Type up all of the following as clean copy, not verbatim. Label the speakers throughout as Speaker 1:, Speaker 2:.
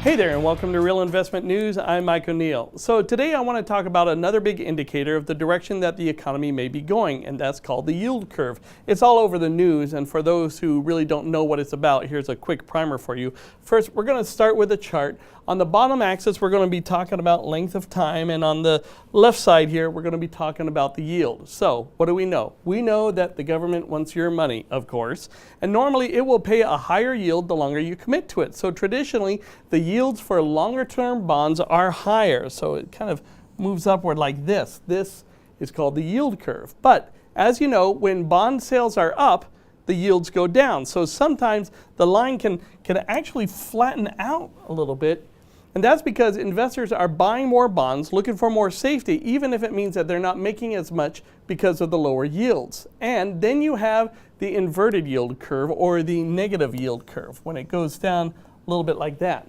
Speaker 1: Hey there, and welcome to Real Investment News. I'm Mike O'Neill. So today I want to talk about another big indicator of the direction that the economy may be going, and that's called the yield curve. It's all over the news, and for those who really don't know what it's about, here's a quick primer for you. First, we're going to start with a chart. On the bottom axis, we're going to be talking about length of time, and on the left side here, we're going to be talking about the yield. So, what do we know? We know that the government wants your money, of course, and normally it will pay a higher yield the longer you commit to it. So traditionally, the yields for longer term bonds are higher, so it kind of moves upward like this. This is called the yield curve. But as you know, when bond sales are up, the yields go down. So sometimes the line can actually flatten out a little bit, and that's because investors are buying more bonds, looking for more safety, even if it means that they're not making as much because of the lower yields. And then you have the inverted yield curve, or the negative yield curve, when it goes down a little bit like that.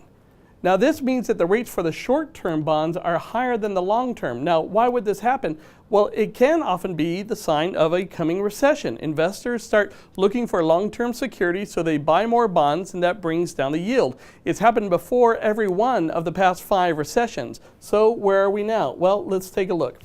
Speaker 1: Now this means that the rates for the short-term bonds are higher than the long-term. Now why would this happen? Well, it can often be the sign of a coming recession. Investors start looking for long-term security, so they buy more bonds, and that brings down the yield. It's happened before every one of the past 5 recessions. So where are we now? Well, let's take a look.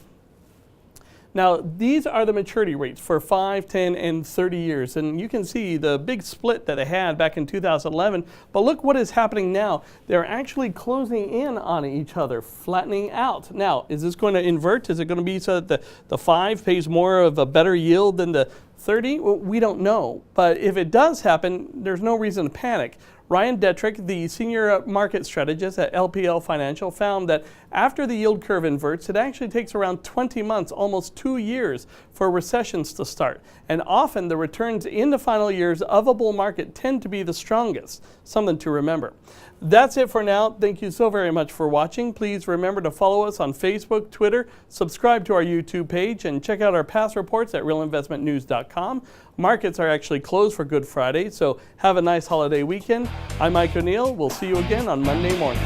Speaker 1: Now, these are the maturity rates for 5, 10, and 30 years. And you can see the big split that they had back in 2011. But look what is happening now. They're actually closing in on each other, flattening out. Now, is this going to invert? Is it going to be so that the 5 pays more of a better yield than the 30? Well, we don't know. But if it does happen, there's no reason to panic. Ryan Detrick, the senior market strategist at LPL Financial, found that after the yield curve inverts, it actually takes around 20 months, almost 2 years, for recessions to start. And often the returns in the final years of a bull market tend to be the strongest. Something to remember. That's it for now. Thank you so very much for watching. Please remember to follow us on Facebook, Twitter, subscribe to our YouTube page, and check out our past reports at realinvestmentnews.com. Markets are actually closed for Good Friday, so have a nice holiday weekend. I'm Mike O'Neill. We'll see you again on Monday morning.